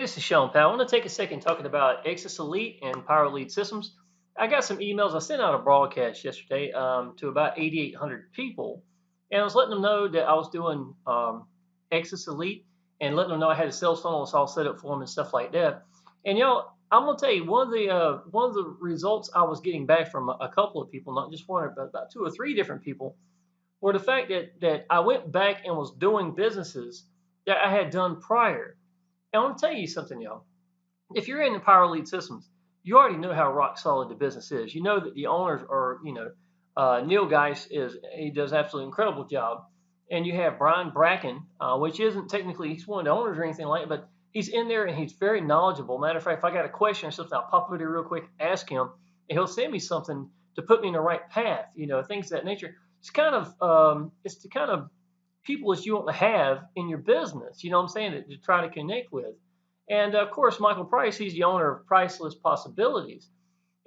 This is Shawn Powell. I want to take a second talking about Exitus Elite and Power Lead Systems. I got some emails. I sent out a broadcast yesterday to about 8,800 people, and I was letting them know that I was doing Exitus Elite and letting them know I had a sales funnel all set up for them and stuff like that. And y'all, I'm gonna tell you one of the results I was getting back from a couple of people, not just one, but about two or three different people, were the fact that I went back and was doing businesses that I had done prior. And I want to tell you something, y'all. If you're in the Power Lead Systems, you already know how rock solid the business is. You know that the owners are, Neil Geis he does absolutely incredible job, and you have Brian Bracken, which isn't technically he's one of the owners or anything like that, but he's in there and he's very knowledgeable. Matter of fact, if I got a question or something, I'll pop over there real quick, ask him, and he'll send me something to put me in the right path. Things of that nature. It's the kind of people that you want to have in your business, you know what I'm saying, to try to connect with. And of course, Michael Price, he's the owner of Priceless Possibilities.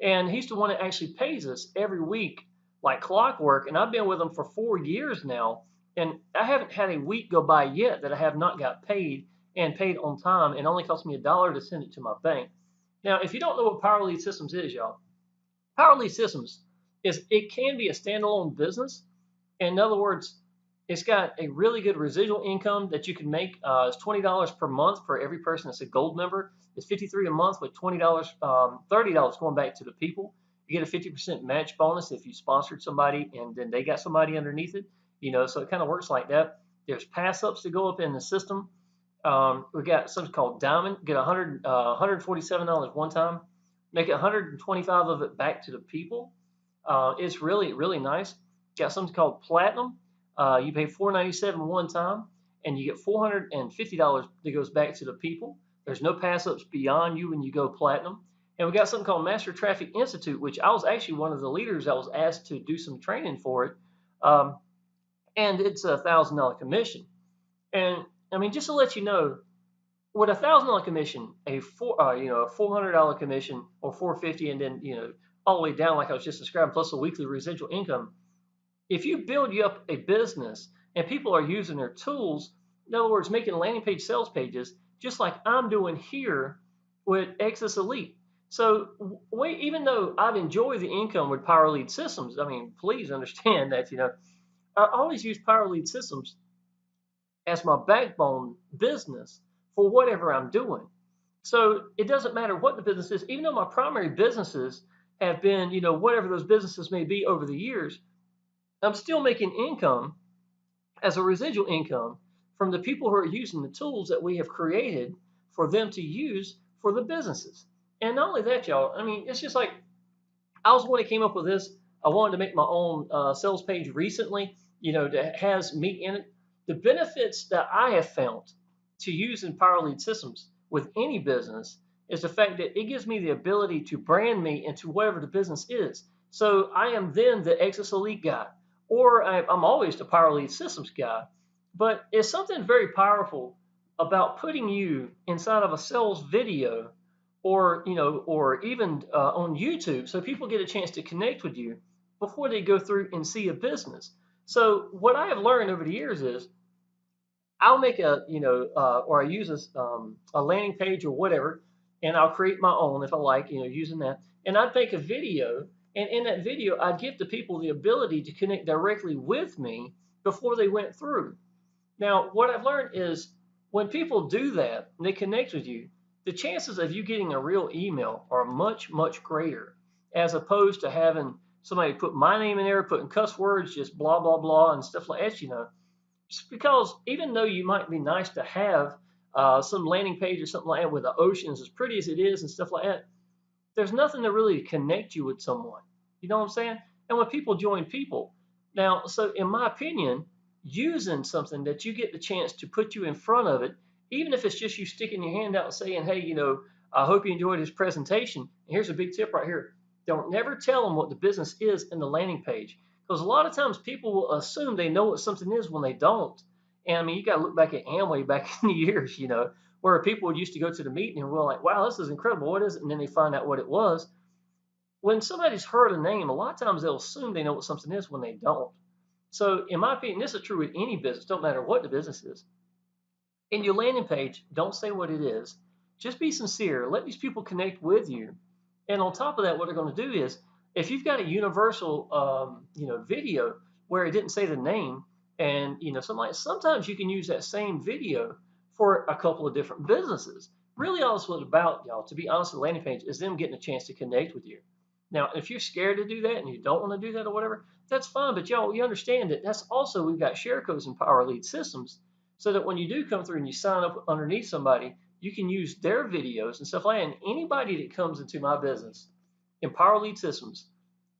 And he's the one that actually pays us every week like clockwork. And I've been with him for 4 years now. And I haven't had a week go by yet that I have not got paid and paid on time. And only cost me $1 to send it to my bank. Now, if you don't know what Power Lead Systems is, y'all, Power Lead Systems it can be a standalone business. In other words, it's got a really good residual income that you can make. It's $20 per month for every person that's a gold member. It's $53 a month with $20, $30 going back to the people. You get a 50% match bonus if you sponsored somebody and then they got somebody underneath it. So it kind of works like that. There's pass ups to go up in the system. We got something called Diamond. Get $147 one time. Make 125 of it back to the people. It's really, really nice. Got something called Platinum. You pay $497 one time, and you get $450 that goes back to the people. There's no pass-ups beyond you when you go platinum. And we got something called Master Traffic Institute, which I was actually one of the leaders that was asked to do some training for it. And it's a $1,000 commission. And I mean, just to let you know, with a $1,000 commission, a $400 commission or $450, and then all the way down like I was just describing, plus a weekly residual income. If you build you up a business and people are using their tools, in other words, making landing page sales pages, just like I'm doing here with Exitus Elite. So even though I've enjoyed the income with Power Lead Systems, I mean, please understand that, I always use Power Lead Systems as my backbone business for whatever I'm doing. So it doesn't matter what the business is, even though my primary businesses have been, whatever those businesses may be over the years, I'm still making income as a residual income from the people who are using the tools that we have created for them to use for the businesses. And not only that, y'all, I mean, it's just like I was the one that came up with this. I wanted to make my own sales page recently, that has me in it. The benefits that I have found to use in Power Lead Systems with any business is the fact that it gives me the ability to brand me into whatever the business is. So I am then the Exitus Elite guy, or I'm always the Power Lead Systems guy. But it's something very powerful about putting you inside of a sales video, or even on YouTube, so people get a chance to connect with you before they go through and see a business. So what I have learned over the years is I'll make or I use a landing page or whatever, and I'll create my own if I like, using that. And I'd make a video, and in that video, I'd give the people the ability to connect directly with me before they went through. Now, what I've learned is when people do that and they connect with you, the chances of you getting a real email are much, much greater, as opposed to having somebody put my name in there, putting cuss words, just blah, blah, blah, and stuff like that, Just because even though you might be nice to have some landing page or something like that with the oceans as pretty as it is and stuff like that, there's nothing to really connect you with someone. You know what I'm saying? And when people join people, now, so in my opinion, using something that you get the chance to put you in front of it, even if it's just you sticking your hand out and saying, hey, I hope you enjoyed his presentation. And here's a big tip right here. Don't never tell them what the business is in the landing page. Because a lot of times people will assume they know what something is when they don't. And I mean, you got to look back at Amway back in the years, where people used to go to the meeting and we're like, wow, this is incredible. What is it? And then they find out what it was. When somebody's heard a name, a lot of times they'll assume they know what something is when they don't. So in my opinion, this is true with any business, don't matter what the business is. In your landing page, don't say what it is. Just be sincere. Let these people connect with you. And on top of that, what they're going to do is, if you've got a universal, video where it didn't say the name, and sometimes you can use that same video for a couple of different businesses. Really, all it's about, y'all, to be honest, the landing page is them getting a chance to connect with you. Now, if you're scared to do that and you don't want to do that or whatever, that's fine. But y'all, you understand that that's also, we've got share codes in Power Lead Systems, so that when you do come through and you sign up underneath somebody, you can use their videos and stuff like that. And anybody that comes into my business in Power Lead Systems,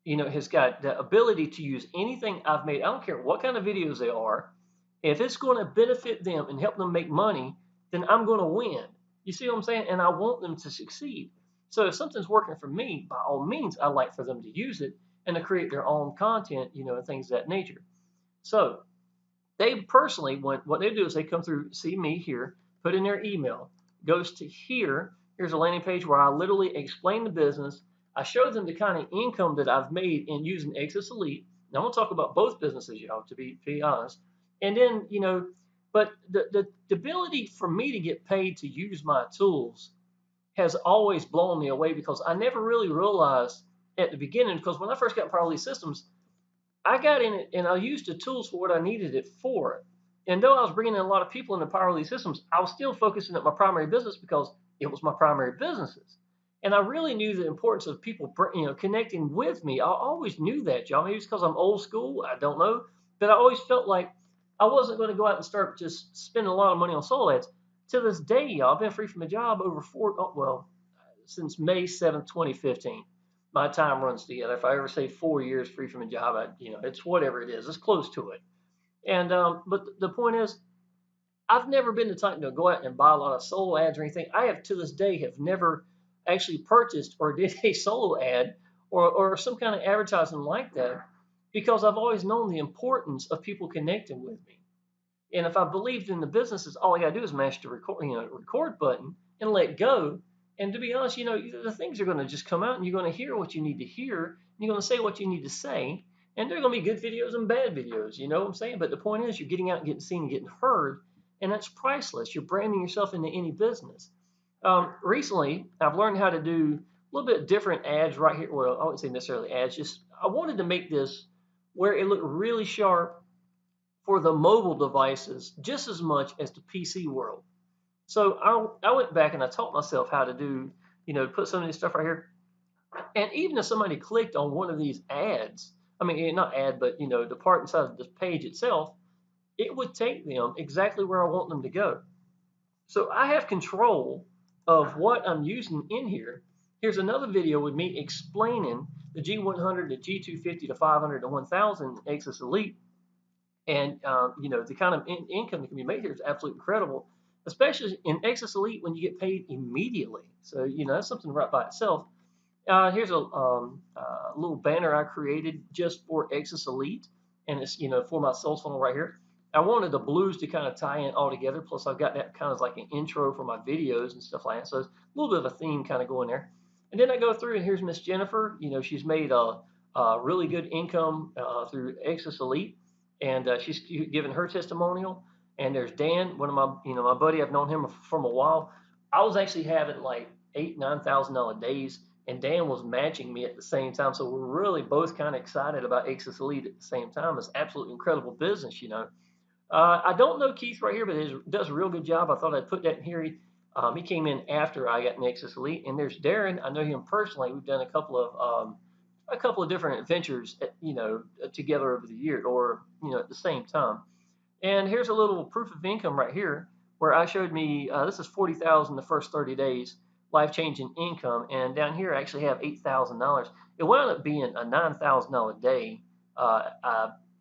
has got the ability to use anything I've made. I don't care what kind of videos they are. If it's going to benefit them and help them make money, then I'm going to win. You see what I'm saying? And I want them to succeed. So if something's working for me, by all means, I like for them to use it and to create their own content, and things of that nature. So they personally, what they do is they come through, see me here, put in their email, goes to here. Here's a landing page where I literally explain the business. I show them the kind of income that I've made in using Exitus Elite. Now I'm gonna talk about both businesses, y'all, to be honest. And then, but the ability for me to get paid to use my tools has always blown me away, because I never really realized at the beginning, because when I first got in Power Lead Systems, I got in it and I used the tools for what I needed it for. And though I was bringing in a lot of people into Power Lead Systems, I was still focusing on my primary business because it was my primary businesses. And I really knew the importance of people, connecting with me. I always knew that, y'all. Maybe it's because I'm old school. I don't know. But I always felt like I wasn't going to go out and start just spending a lot of money on solo ads. To this day, y'all, I've been free from a job since May 7th, 2015. My time runs together. If I ever say 4 years free from a job, it's whatever it is. It's close to it. And but the point is, I've never been the type to go out and buy a lot of solo ads or anything. I have, to this day, have never actually purchased or did a solo ad or some kind of advertising like that, because I've always known the importance of people connecting with me. And if I believed in the businesses, all I got to do is mash the record button and let go. And to be honest, the things are going to just come out, and you're going to hear what you need to hear, and you're going to say what you need to say. And there are going to be good videos and bad videos, you know what I'm saying? But the point is, you're getting out and getting seen and getting heard, and that's priceless. You're branding yourself into any business. Recently, I've learned how to do a little bit different ads right here. Well, I wouldn't say necessarily ads, just I wanted to make this where it looked really sharp for the mobile devices just as much as the PC world. So I went back and I taught myself how to do, put some of this stuff right here. And even if somebody clicked on one of these ads, I mean, not ad, but, the part inside of this page itself, it would take them exactly where I want them to go. So I have control of what I'm using in here. Here's another video with me explaining the G100, the G250, the 500, the 1000 Exitus Elite. And, the kind of income that can be made here is absolutely incredible, especially in Exitus Elite when you get paid immediately. So, that's something right by itself. Here's a little banner I created just for Exitus Elite, and it's, for my sales funnel right here. I wanted the blues to kind of tie in all together, plus I've got that kind of like an intro for my videos and stuff like that. So it's a little bit of a theme kind of going there. And then I go through, and here's Miss Jennifer. She's made a really good income through Exitus Elite, and she's given her testimonial. And there's Dan, one of my buddy. I've known him from a while. I was actually having like $8,000-9,000 days, and Dan was matching me at the same time. So we're really both kind of excited about Exitus Elite at the same time. It's absolutely incredible business, I don't know Keith right here, but he does a real good job. I thought I'd put that in here. He came in after I got in Exitus Elite, and there's Darren. I know him personally. We've done a couple of different adventures, together over the year, or at the same time. And here's a little proof of income right here, where I showed me this is 40,000 the first 30 days, life-changing income, and down here I actually have $8,000. It wound up being a $9,000 day.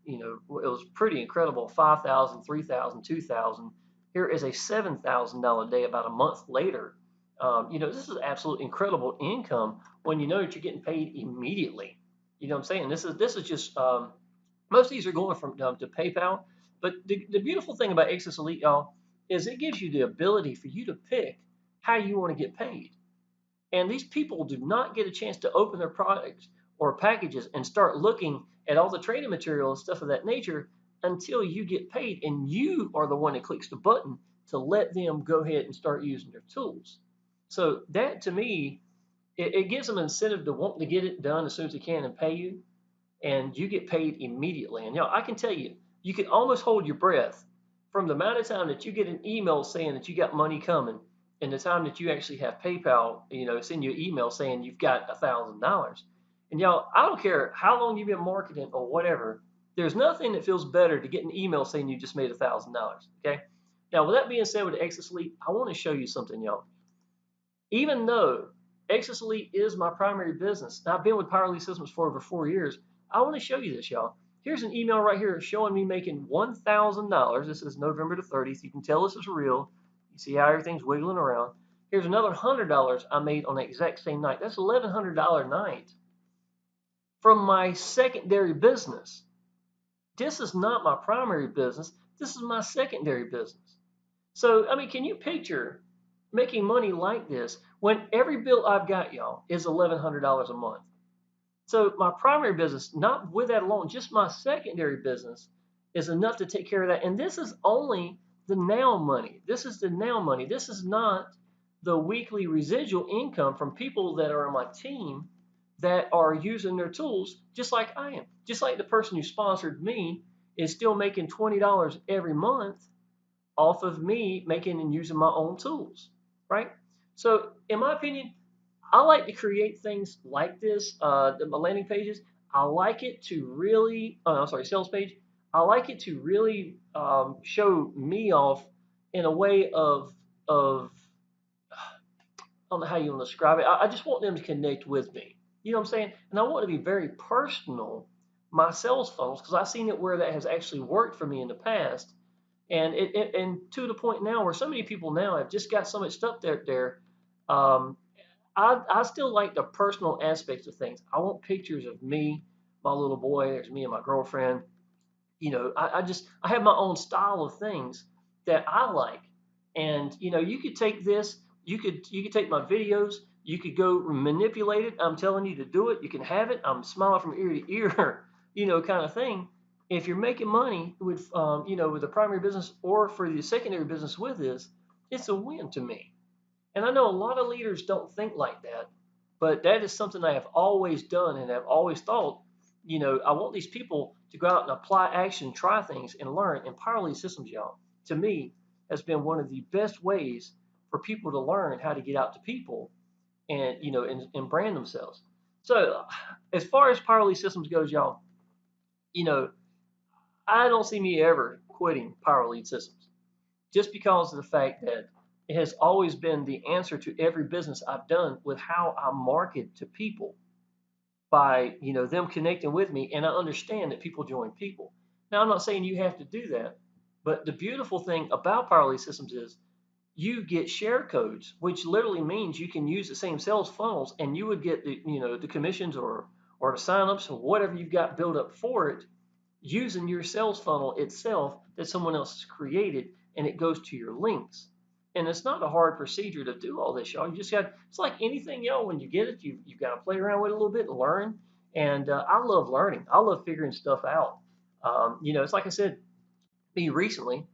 It was pretty incredible. 5,000, 3,000, 2,000. Here is a $7,000 day about a month later. This is absolutely incredible income when you know that you're getting paid immediately. You know what I'm saying? This is just most of these are going from to PayPal. But the beautiful thing about Exitus Elite, y'all, is it gives you the ability for you to pick how you want to get paid. And these people do not get a chance to open their products or packages and start looking at all the training material and stuff of that nature until you get paid, and you are the one that clicks the button to let them go ahead and start using their tools. So that to me, it gives them incentive to want to get it done as soon as they can and pay you, and you get paid immediately. And I can tell you, you can almost hold your breath from the amount of time that you get an email saying that you got money coming, and the time that you actually have PayPal, send you an email saying you've got $1,000. And I don't care how long you've been marketing or whatever. There's nothing that feels better to get an email saying you just made $1,000. Okay. Now, with that being said, with the Exitus Elite, I want to show you something, y'all. Even though Exitus Elite is my primary business, and I've been with Power Elite Systems for over 4 years, I want to show you this, y'all. Here's an email right here showing me making $1,000. This is November the 30th. You can tell this is real. You see how everything's wiggling around. Here's another $100 I made on the exact same night. That's $1,100 night from my secondary business. This is not my primary business. This is my secondary business. So, I mean, can you picture making money like this when every bill I've got, y'all, is $1,100 a month? So my primary business, not with that alone, just my secondary business is enough to take care of that. And this is only the now money. This is the now money. This is not the weekly residual income from people that are on my team that are using their tools just like I am. Just like the person who sponsored me is still making $20 every month off of me making and using my own tools, right? So in my opinion, I like to create things like this, my landing pages. I like it to really, I'm sorry, sales page. I like it to really show me off in a way of I don't know how you want to describe it. I just want them to connect with me. You know what I'm saying? And I want to be very personal, my sales funnels, because I've seen it where that has actually worked for me in the past. And and to the point now where so many people now have just got so much stuff there. Um, I still like the personal aspects of things. I want pictures of me, my little boy. There's me and my girlfriend. I have my own style of things that I like. And you could take this, you could take my videos, you could go manipulate it. I'm telling you to do it. You can have it. I'm smiling from ear to ear, kind of thing. If you're making money with with the primary business or for the secondary business with this, it's a win to me. And I know a lot of leaders don't think like that, but that is something I have always done and have always thought. I want these people to go out and apply action, try things, and learn. And Power Elite Systems, y'all, to me, has been one of the best ways for people to learn how to get out to people and and brand themselves. So, as far as Power Elite Systems goes, y'all, you know, I don't see me ever quitting Power Elite Systems just because of the fact that it has always been the answer to every business I've done with how I market to people by them connecting with me, and I understand that people join people. Now I'm not saying you have to do that, but the beautiful thing about Power Elite Systems is you get share codes, which literally means you can use the same sales funnels and you would get the commissions or the signups or whatever you've got built up for it using your sales funnel itself that someone else has created, and it goes to your links. And it's not a hard procedure to do all this, y'all. You just got, it's like anything, y'all. When you get it, you've got to play around with it a little bit and learn. And I love learning. I love figuring stuff out. It's like I said, me recently,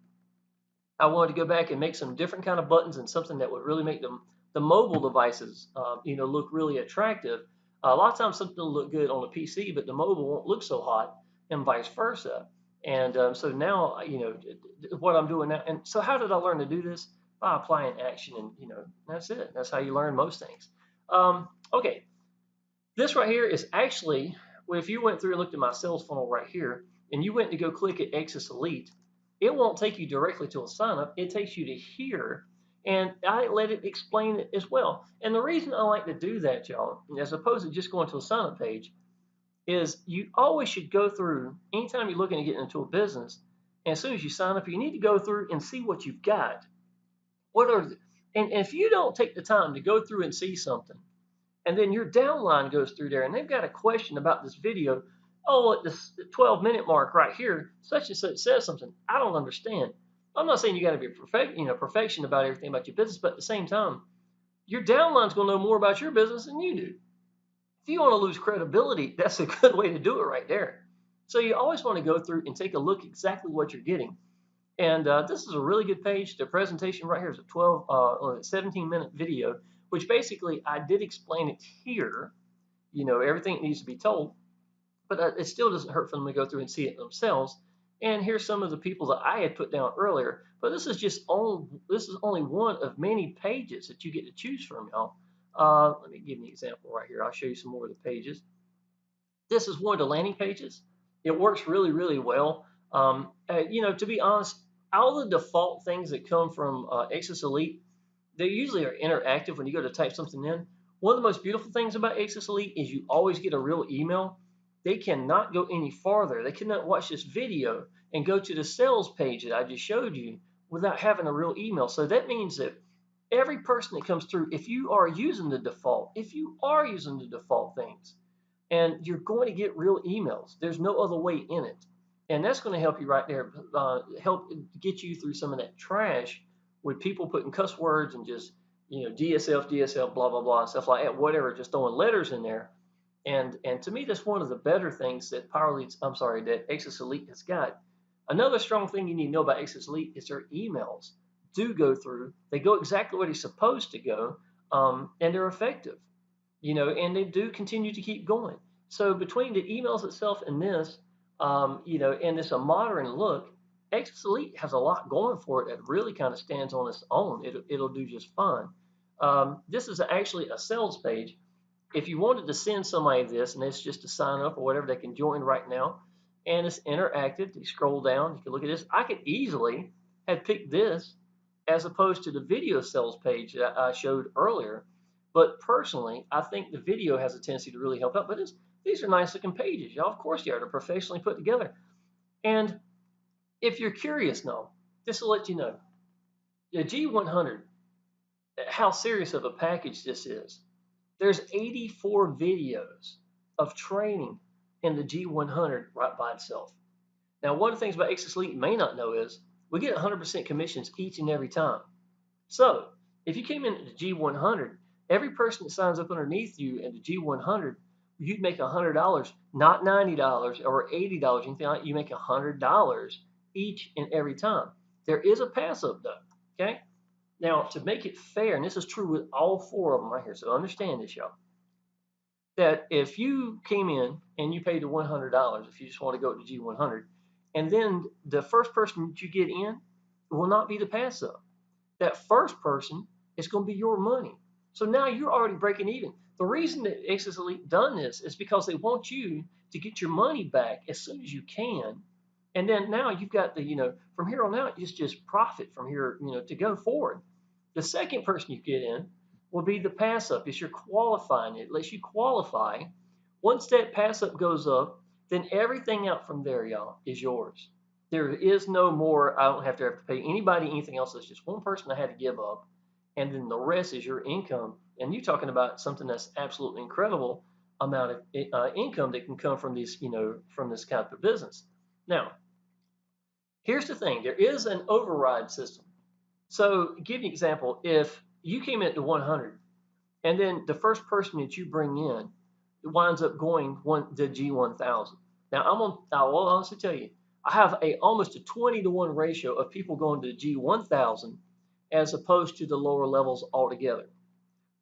I wanted to go back and make some different kind of buttons and something that would really make the mobile devices, look really attractive. A lot of times something will look good on a PC, but the mobile won't look so hot, and vice versa. And so now, what I'm doing now. And so, how did I learn to do this? By applying action, and that's it. That's how you learn most things. Okay, this right here is actually, well, if you went through and looked at my sales funnel right here, and you went to go click at Exitus Elite, it won't take you directly to a sign up. It takes you to here, and I let it explain it as well. And the reason I like to do that, y'all, as opposed to just going to a sign up page, is you always should go through, anytime you're looking to get into a business, and as soon as you sign up, you need to go through and see what you've got. And if you don't take the time to go through and see something, and then your downline goes through there and they've got a question about this video, oh, at this 12-minute mark right here, such and such says something I don't understand. I'm not saying you got to be perfection about everything about your business, but at the same time, your downline's going to know more about your business than you do. If you want to lose credibility, that's a good way to do it right there. So you always want to go through and take a look exactly what you're getting. And this is a really good page. The presentation right here is a 17-minute video which basically I did explain it here. Everything needs to be told, but it still doesn't hurt for them to go through and see it themselves. And here's some of the people that I had put down earlier. But this is only one of many pages that you get to choose from, y'all. Let me give you an example right here. I'll show you some more of the pages. This is one of the landing pages. It works really, really well. To be honest, all the default things that come from Exitus Elite, they usually are interactive when you go to type something in. One of the most beautiful things about Exitus Elite is you always get a real email. They cannot go any farther. They cannot watch this video and go to the sales page that I just showed you without having a real email. So that means that every person that comes through, if you are using the default things, and you're going to get real emails. There's no other way in it. And that's going to help you right there, help get you through some of that trash with people putting cuss words and just, DSL, blah, blah, blah, stuff like that, whatever, just throwing letters in there. And to me, that's one of the better things that that Exitus Elite has got. Another strong thing you need to know about Exitus Elite is their emails do go through. They go exactly where they're supposed to go, and they're effective. And they do continue to keep going. So between the emails itself and this, and this a modern look, Exitus Elite has a lot going for it that really kind of stands on its own. It'll do just fine. This is actually a sales page. If you wanted to send somebody this, and it's just to sign up or whatever, they can join right now. And it's interactive. You scroll down, you can look at this. I could easily have picked this as opposed to the video sales page that I showed earlier. But personally, I think the video has a tendency to really help out. But these are nice looking pages, y'all. Of course they are. They're professionally put together. And if you're curious now, this will let you know. The G100, how serious of a package this is. There's 84 videos of training in the G100 right by itself. Now, one of the things about Exitus Elite you may not know is we get 100% commissions each and every time. So if you came in at the G100, every person that signs up underneath you in the G100, you'd make $100, not $90 or $80, anything like that. You make $100 each and every time. There is a pass up though, okay? Now, to make it fair, and this is true with all four of them right here, so understand this, y'all, that if you came in and you paid the $100, if you just want to go to G100, and then the first person that you get in will not be the pass up. That first person is going to be your money. So now you're already breaking even. The reason that Exitus Elite done this is because they want you to get your money back as soon as you can. And then now you've got the, from here on out, it's just profit from here, to go forward. The second person you get in will be the pass up. It's your qualifying. It lets you qualify. Once that pass up goes up, then everything out from there, y'all, is yours. There is no more. I don't have to pay anybody anything else. It's just one person I had to give up, and then the rest is your income. And you're talking about something that's absolutely incredible amount of income that can come from these, from this kind of business. Now, here's the thing: there is an override system. So, give you an example. If you came in at 100, and then the first person that you bring in winds up going the G1000. Now, I will honestly tell you, I have almost a 20-to-1 ratio of people going to the G1000 as opposed to the lower levels altogether.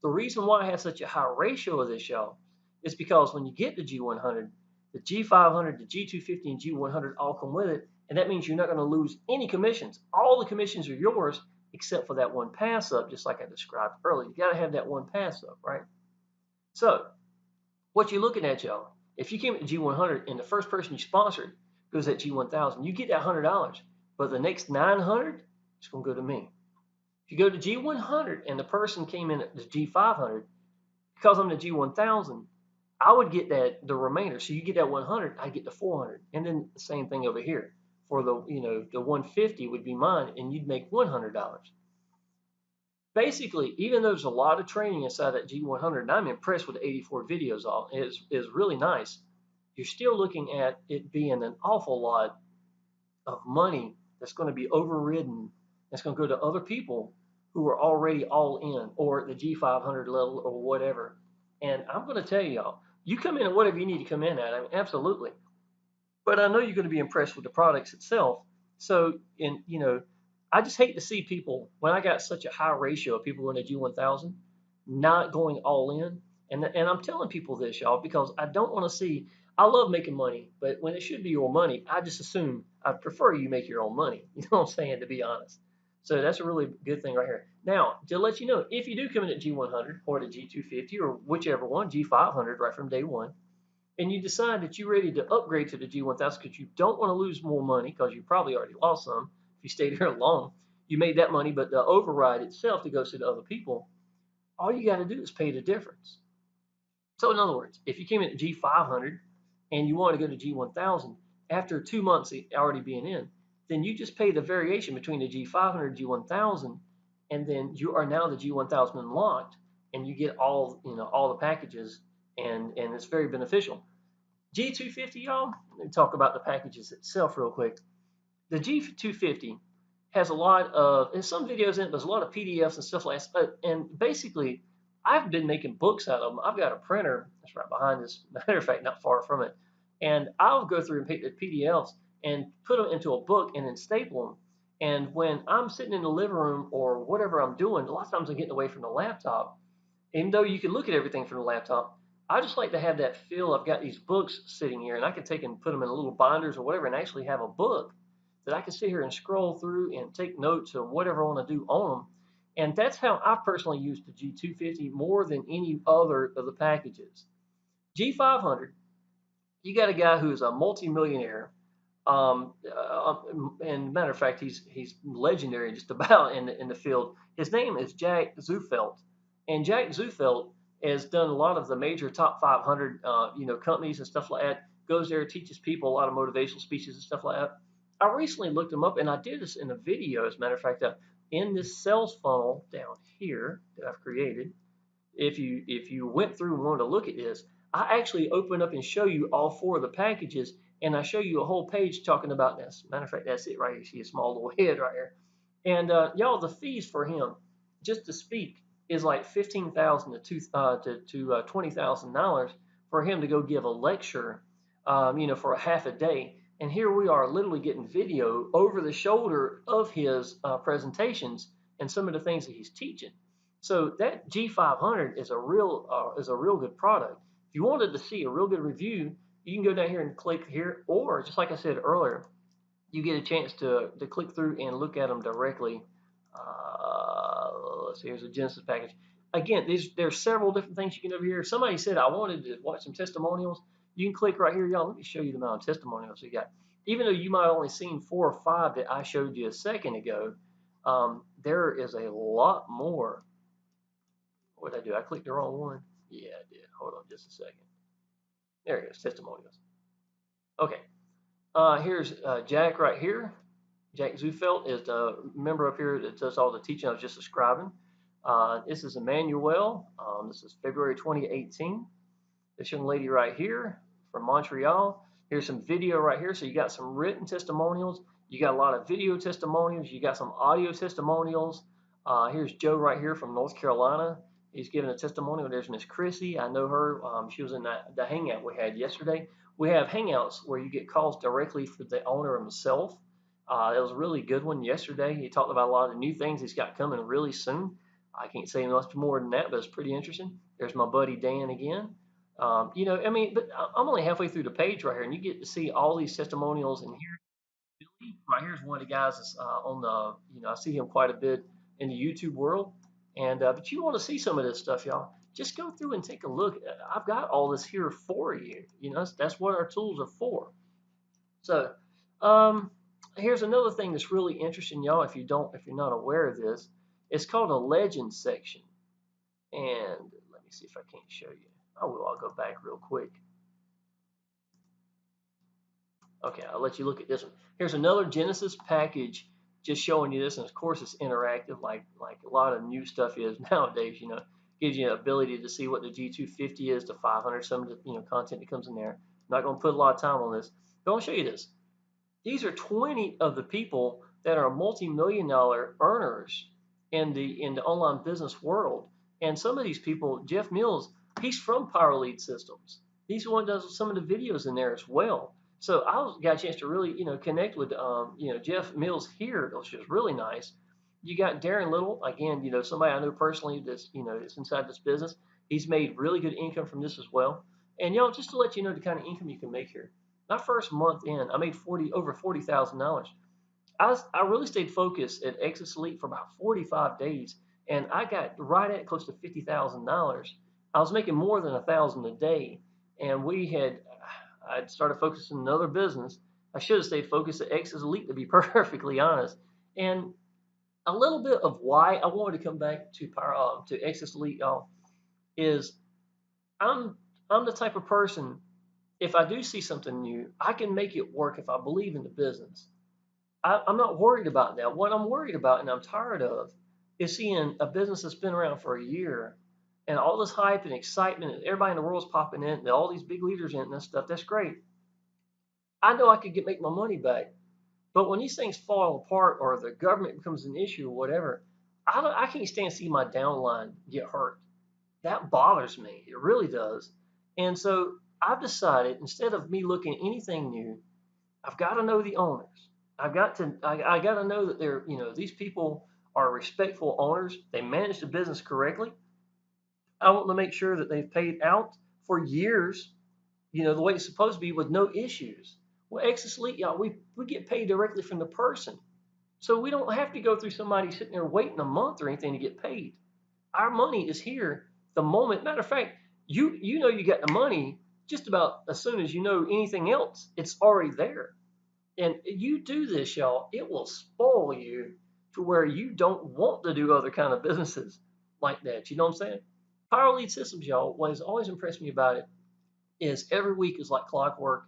The reason why I have such a high ratio of this, y'all, is because when you get to G100, the G500, the G250, and G100 all come with it, and that means you're not going to lose any commissions. All the commissions are yours except for that one pass up, just like I described earlier. You got to have that one pass up, right? So, what you're looking at, y'all, if you came at G100 and the first person you sponsored goes at G1000, you get that $100, but the next 900 is going to go to me. If you go to G100 and the person came in at the G500, because I'm the G1000, I would get the remainder. So you get that 100, I get the 400, and then the same thing over here. For the the 150 would be mine, and you'd make $100. Basically, even though there's a lot of training inside that G100, and I'm impressed with the 84 videos, is really nice. You're still looking at it being an awful lot of money that's going to be overridden. That's going to go to other people who are already all in, or the G500 level, or whatever. And I'm going to tell y'all, you come in at whatever you need to come in at. I mean, absolutely. But I know you're going to be impressed with the products itself. So, I just hate to see people, when I got such a high ratio of people in the G1000, not going all in. And I'm telling people this, y'all, because I don't want to see. I love making money, but when it should be your money, I just assume I prefer you make your own money. You know what I'm saying? To be honest. So that's a really good thing right here. Now, to let you know, if you do come in at G100 or the G250 or whichever one, G500 right from day one, and you decide that you're ready to upgrade to the G1000 because you don't want to lose more money because you probably already lost some if you stayed here long. You made that money, but the override itself that goes to the other people, all you got to do is pay the difference. So in other words, if you came in at G500 and you want to go to G1000 after 2 months already being in, then you just pay the variation between the G500 and G1000, and then you are now the G1000 unlocked, and you get all the packages, and it's very beneficial. G250, y'all. Let me talk about the packages itself real quick. The G250 has a lot of, and some videos in it, there's a lot of PDFs and stuff like that. And basically, I've been making books out of them. I've got a printer that's right behind this, matter of fact, not far from it. And I'll go through and pick the PDFs and put them into a book and then staple them. And when I'm sitting in the living room or whatever I'm doing, a lot of times I'm getting away from the laptop. Even though you can look at everything from the laptop, I just like to have that feel. I've got these books sitting here, and I can take and put them in little binders or whatever, and actually have a book that I can sit here and scroll through and take notes of whatever I want to do on them. And that's how I personally use the G250 more than any other of the packages. G500, you got a guy who's a multimillionaire. And matter of fact, he's legendary just about in the field. His name is Jack Zufelt, and Jack Zufelt has done a lot of the major top 500 companies and stuff like that. Goes there, teaches people a lot of motivational speeches and stuff like that. I recently looked him up, and I did this in a video. As a matter of fact, in this sales funnel down here that I've created, if you went through and wanted to look at this, I actually open up and show you all four of the packages, and I show you a whole page talking about this. Matter of fact, that's it right here. You see a small little head right here. And y'all, the fees for him just to speak is like $15,000 to $20,000 for him to go give a lecture, for a half a day. And here we are, literally getting video over the shoulder of his presentations and some of the things that he's teaching. So that G500 is a real good product. If you wanted to see a real good review, you can go down here and click here, or just like I said earlier, you get a chance to click through and look at them directly. Let's see, here's a Genesis package. Again, there's several different things you can over here. Somebody said I wanted to watch some testimonials. You can click right here, y'all. Let me show you the amount of testimonials you got. Even though you might have only seen 4 or 5 that I showed you a second ago, there is a lot more. What did I do? I clicked the wrong one. Yeah, I did. Hold on just a second. There it is, testimonials. Okay. Here's Jack right here. Jack Zufelt is the member up here that does all the teaching I was just describing. This is Emmanuel. This is February 2018. This young lady right here from Montreal. Here's some video right here. So you got some written testimonials. You got a lot of video testimonials. You got some audio testimonials. Here's Joe right here from North Carolina. He's giving a testimonial. There's Miss Chrissy. I know her. She was in the hangout we had yesterday. We have hangouts where you get calls directly from the owner himself. It was a really good one yesterday. He talked about a lot of the new things he's got coming really soon. I can't say much more than that, but it's pretty interesting. There's my buddy Dan again. But I'm only halfway through the page right here, and you get to see all these testimonials. And here, Billy, right here's one of the guys that's on the, I see him quite a bit in the YouTube world. And but you want to see some of this stuff, y'all? Just go through and take a look. I've got all this here for you. That's what our tools are for. So, here's another thing that's really interesting, y'all. If you're not aware of this, it's called a legend section. And let me see if I can't show you. I'll go back real quick. Okay, I'll let you look at this one. Here's another Genesis package, just showing you this, and of course it's interactive, like a lot of new stuff is nowadays. Gives you an ability to see what the G250 is, the 500, some of the content that comes in there. I'm not going to put a lot of time on this, but I'll show you this. These are 20 of the people that are multi-million-dollar earners in the online business world, and some of these people, Geoff Mills, he's from Power Lead Systems. He's the one that does some of the videos in there as well. So I got a chance to really, connect with, Geoff Mills here, which is really nice. You got Darren Little, again, somebody I know personally that's, that's inside this business. He's made really good income from this as well. And, just to let you know the kind of income you can make here. My first month in, I made over $40,000. I really stayed focused at Exitus Elite for about 45 days, and I got right at close to $50,000. I was making more than 1,000 a day, and I'd started focusing on another business. I should have stayed focused at Exitus Elite, to be perfectly honest. And a little bit of why I wanted to come back to Exitus Elite, y'all, is I'm I'm the type of person, if I do see something new, I can make it work if I believe in the business. I'm not worried about that. What I'm worried about and I'm tired of is seeing a business that's been around for a year and all this hype and excitement and everybody in the world's popping in and all these big leaders in and stuff. That's great. I know I could make my money back. But when these things fall apart or the government becomes an issue or whatever, I can't stand to see my downline get hurt. That bothers me. It really does. And so I've decided, instead of me looking at anything new, I've got to know the owners. I got to know that these people are respectful owners. They manage the business correctly. I want to make sure that they've paid out for years, the way it's supposed to be with no issues. Well, Exitus Elite, y'all, we get paid directly from the person. So we don't have to go through somebody sitting there waiting a month or anything to get paid. Our money is here the moment. Matter of fact, you got the money just about as soon as you know anything else. It's already there. And you do this, y'all, it will spoil you to where you don't want to do other kind of businesses like that. You know what I'm saying? Power Lead Systems, y'all, what has always impressed me about it is every week is like clockwork.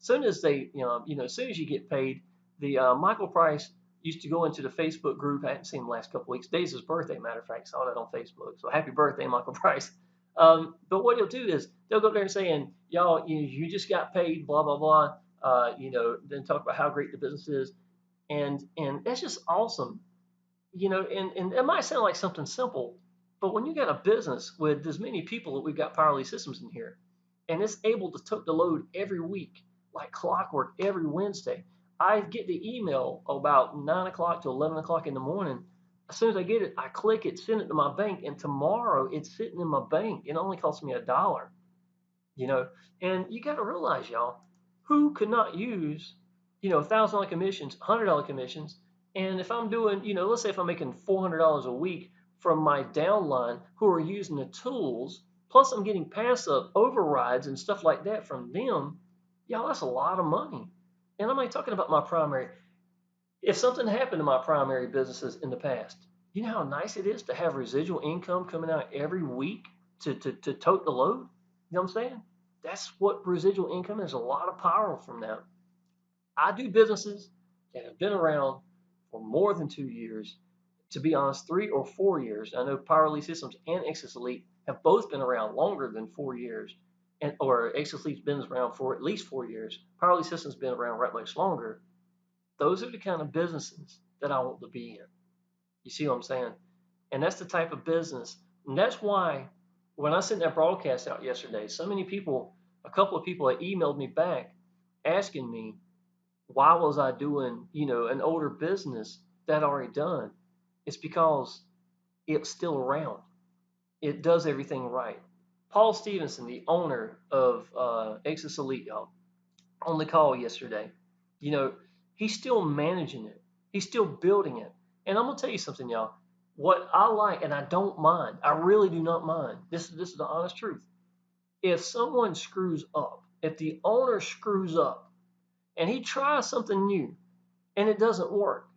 As soon as as soon as you get paid, the Michael Price used to go into the Facebook group. I hadn't seen him the last couple of weeks. Today's his birthday, matter of fact. Saw that on Facebook. So happy birthday, Michael Price. But what he'll do is they'll go up there and saying, y'all, you just got paid, blah, blah, blah. Then talk about how great the business is. And that's just awesome. And it might sound like something simple, but when you got a business with as many people that we've got Power Lead Systems in here, and it's able to tote the load every week, like clockwork, every Wednesday. I get the email about 9 o'clock to 11 o'clock in the morning. As soon as I get it, I click it, send it to my bank, and tomorrow it's sitting in my bank. It only costs me $1, you know. And you got to realize, y'all, who could not use, $1,000 commissions, $100 commissions, and if I'm doing, let's say if I'm making $400 a week from my downline who are using the tools, plus I'm getting passive overrides and stuff like that from them, y'all, that's a lot of money. And I'm not talking about my primary. If something happened to my primary businesses in the past, you know how nice it is to have residual income coming out every week to tote the load? You know what I'm saying? That's what residual income is. A lot of power from that. I do businesses that have been around for more than 2 years. To be honest, 3 or 4 years. I know Power Lead Systems and Exitus Elite have both been around longer than 4 years, or Exitus Elite's been around for at least 4 years. Power Lead Systems has been around right much longer. Those are the kind of businesses that I want to be in. You see what I'm saying? And that's the type of business. And that's why when I sent that broadcast out yesterday, a couple of people had emailed me back asking me why was I doing, an older business that I already done. It's because it's still around. It does everything right. Paul Stevenson, the owner of Exitus Elite, y'all, on the call yesterday, you know, he's still managing it. He's still building it. And I'm gonna tell you something, y'all. What I like, and I don't mind, I really do not mind. This is the honest truth. If someone screws up, if the owner screws up, and he tries something new, and it doesn't work,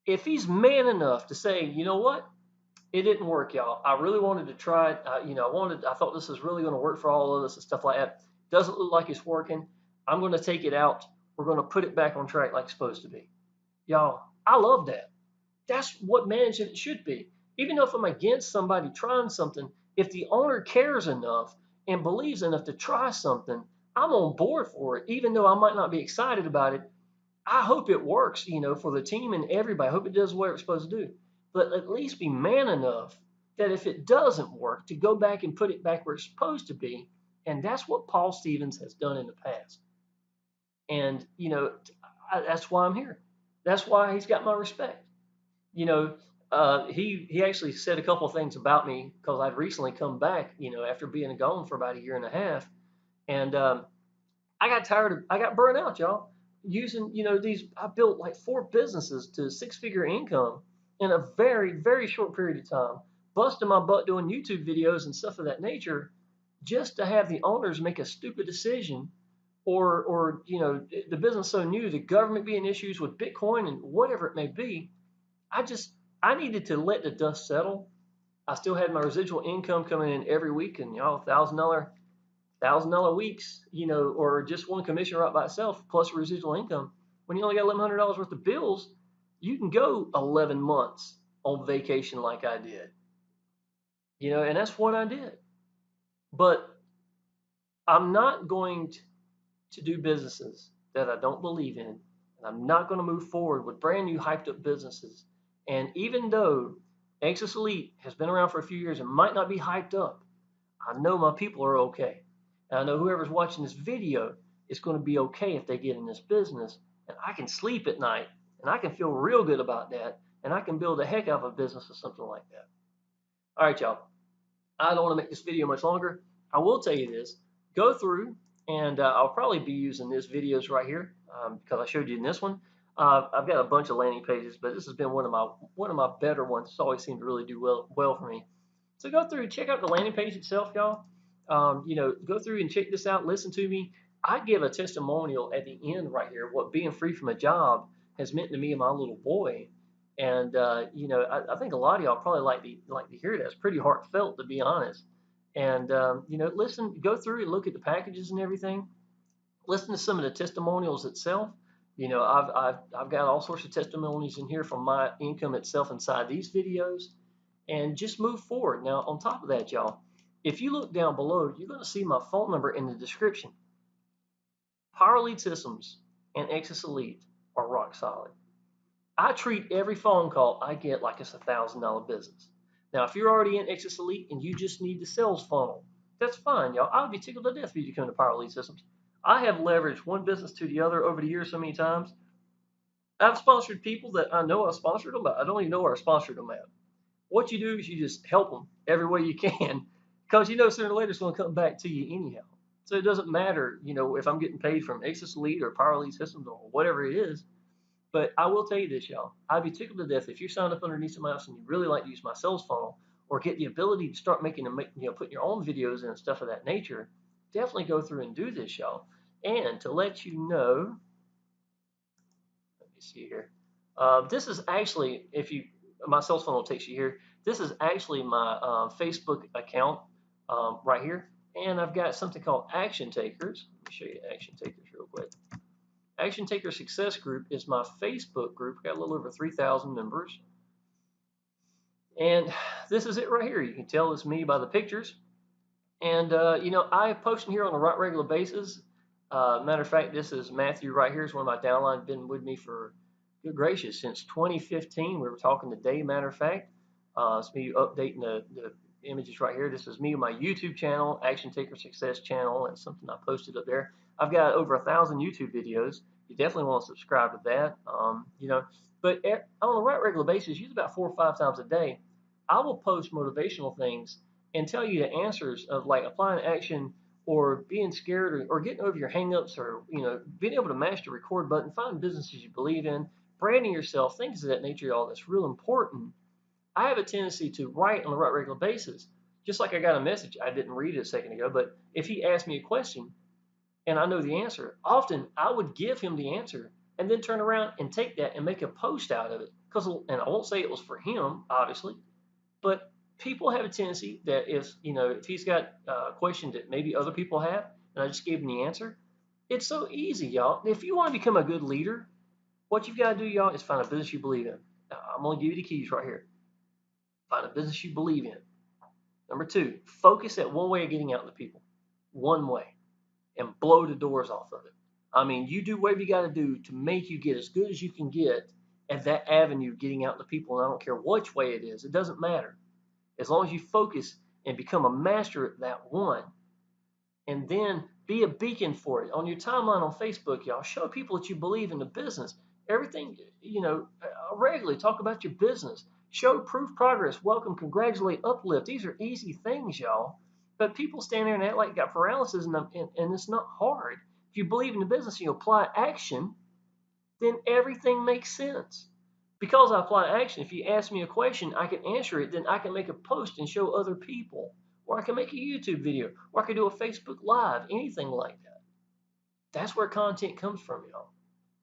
if he's man enough to say, you know what, it didn't work, y'all. I really wanted to try it. I thought this was really going to work for all of us and stuff like that. Doesn't look like it's working. I'm going to take it out. We're going to put it back on track like it's supposed to be. Y'all, I love that. That's what management should be. Even though if I'm against somebody trying something, if the owner cares enough and believes enough to try something, I'm on board for it. Even though I might not be excited about it, I hope it works, for the team and everybody. I hope it does what it's supposed to do. But at least be man enough that if it doesn't work, to go back and put it back where it's supposed to be. And that's what Paul Stevens has done in the past. And, that's why I'm here. That's why he's got my respect. you know, he actually said a couple of things about me because I'd recently come back, after being gone for about a year and a half, and I got tired of, I got burnt out, y'all, using, these. I built like 4 businesses to 6-figure income in a very, very short period of time, busting my butt doing YouTube videos and stuff of that nature, just to have the owners make a stupid decision, or the business so new, the government being issues with Bitcoin and whatever it may be. I just I needed to let the dust settle. I still had my residual income coming in every week, and $1,000 weeks, or just one commission right by itself plus residual income. When you only got $1,100 worth of bills, you can go 11 months on vacation like I did, and that's what I did. But I'm not going to do businesses that I don't believe in, and I'm not going to move forward with brand new hyped up businesses. And even though Exitus Elite has been around for a few years and might not be hyped up, I know my people are okay. And I know whoever's watching this video is going to be okay if they get in this business. And I can sleep at night, and I can feel real good about that. And I can build a heck of a business or something like that. All right, y'all. I don't want to make this video much longer. I will tell you this. Go through, and I'll probably be using this videos right here, because I showed you in this one. I've got a bunch of landing pages, but this has been one of my better ones. It's always seemed to really do well for me. So go through, check out the landing page itself, y'all. Go through and check this out. Listen to me. I give a testimonial at the end right here of what being free from a job has meant to me and my little boy. And I think a lot of y'all probably like to hear that. It's pretty heartfelt, to be honest. And listen, go through and look at the packages and everything. Listen to some of the testimonials itself. I've got all sorts of testimonies in here from my income itself inside these videos, and just move forward. Now, on top of that, y'all, if you look down below, you're going to see my phone number in the description. Power Lead Systems and Exitus Elite are rock solid. I treat every phone call I get like it's $1,000 business. Now, if you're already in Exitus Elite and you just need the sales funnel, that's fine, y'all. I would be tickled to death for you to come to Power Lead Systems. I have leveraged one business to the other over the years so many times. I've sponsored people that I know I sponsored them, but I don't even know where I sponsored them at. What you do is you just help them every way you can, because sooner or later it's going to come back to you anyhow. So it doesn't matter, if I'm getting paid from Exitus Elite or Power Lead Systems or whatever it is. But I will tell you this, y'all. I'd be tickled to death if you signed up underneath somebody else and you really like to use my sales funnel or get the ability to start putting your own videos in and stuff of that nature. Definitely go through and do this, y'all. And to let you know, let me see here. This is actually, my sales funnel takes you here. This is actually my Facebook account right here. And I've got something called Action Takers. Let me show you Action Takers real quick. Action Taker Success Group is my Facebook group. Got a little over 3,000 members. And this is it right here. You can tell it's me by the pictures. And, I post in here on a regular basis. Matter of fact, this is Matthew right here. Is one of my downline. Been with me for, good gracious, since 2015. We were talking today, matter of fact. It's me updating the images right here. This is me on my YouTube channel, Action Taker Success channel. That's something I posted up there. I've got over 1,000 YouTube videos. You definitely want to subscribe to that. But on a regular basis, usually about 4 or 5 times a day, I will post motivational things and tell you the answers of like applying action or being scared or getting over your hangups, or being able to master the record button, find businesses you believe in, branding yourself, things of that nature, y'all. That's real important. I have a tendency to write on a regular basis. Just like I got a message, I didn't read it a second ago, but if he asked me a question and I know the answer, often I would give him the answer and then turn around and take that and make a post out of it. And I won't say it was for him, obviously, but people have a tendency that if he's got a question that maybe other people have, and I just gave him the answer, it's so easy, y'all. If you want to become a good leader, what you've got to do, y'all, is find a business you believe in. Now, I'm going to give you the keys right here. Find a business you believe in. Number 2, focus at one way of getting out to people. One way. And blow the doors off of it. I mean, you do whatever you got to do to make you get as good as you can get at that avenue getting out to people. And I don't care which way it is. It doesn't matter. As long as you focus and become a master at that one. And then be a beacon for it. On your timeline on Facebook, y'all, show people that you believe in the business. everything, regularly talk about your business. Show proof progress, welcome, congratulate, uplift. These are easy things, y'all. But people stand there and act like you got paralysis, and it's not hard. If you believe in the business and you apply action, then everything makes sense. Because I apply action, if you ask me a question, I can answer it, then I can make a post and show other people. Or I can make a YouTube video, or I can do a Facebook Live, anything like that. That's where content comes from, y'all.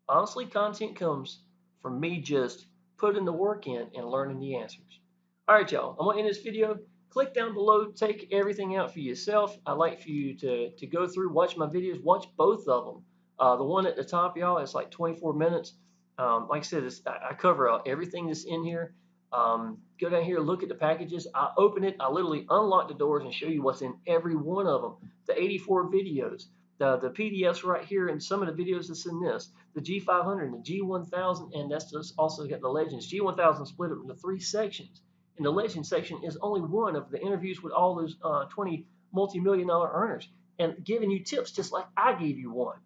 Honestly, content comes from me just putting the work in and learning the answers. All right, y'all, I'm going to end this video. Click down below, take everything out for yourself. I'd like for you to go through, watch my videos, watch both of them. The one at the top, y'all, it's like 24 minutes. Like I said, I cover everything that's in here. Go down here, look at the packages. I open it, I literally unlock the doors and show you what's in every one of them. The 84 videos, the PDFs right here, and some of the videos that's in this. The G500, the G1000, and that's just also got the Legends. G1000 split up into 3 sections. And the Legends section is only one of the interviews with all those 20 multi-million-dollar earners and giving you tips just like I gave you one.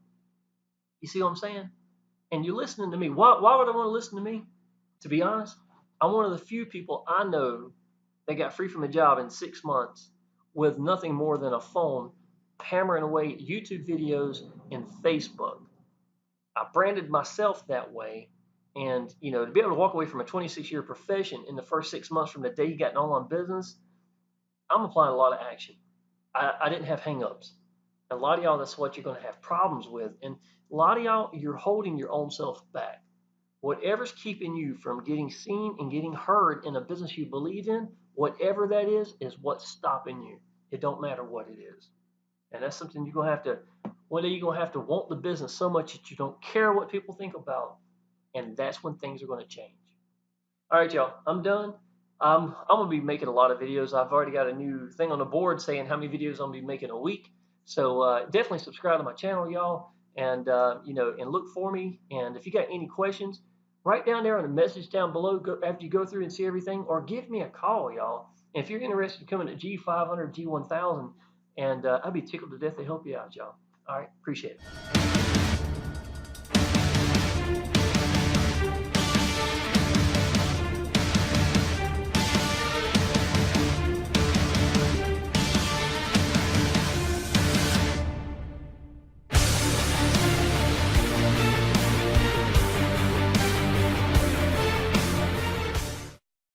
You see what I'm saying? And you're listening to me. Why would I want to listen to me? To be honest, I'm one of the few people I know that got free from a job in 6 months with nothing more than a phone, hammering away at YouTube videos and Facebook. I branded myself that way. And, to be able to walk away from a 26-year profession in the first 6 months from the day you got an online business, I'm applying a lot of action. I didn't have hang-ups. A lot of y'all, that's what you're going to have problems with. And a lot of y'all, you're holding your own self back. Whatever's keeping you from getting seen and getting heard in a business you believe in, whatever that is what's stopping you. It don't matter what it is. And that's something you're going to have to, one day you're going to have to want the business so much that you don't care what people think about. And that's when things are going to change. All right, y'all, I'm done. I'm going to be making a lot of videos. I've already got a new thing on the board saying how many videos I'm going to be making a week. So definitely subscribe to my channel, y'all, and and look for me. And if you got any questions, write down there on the message down below after you go through and see everything, or give me a call, y'all. And if you're interested in coming to G500, G1000, and I'd be tickled to death to help you out, y'all. All right, appreciate it.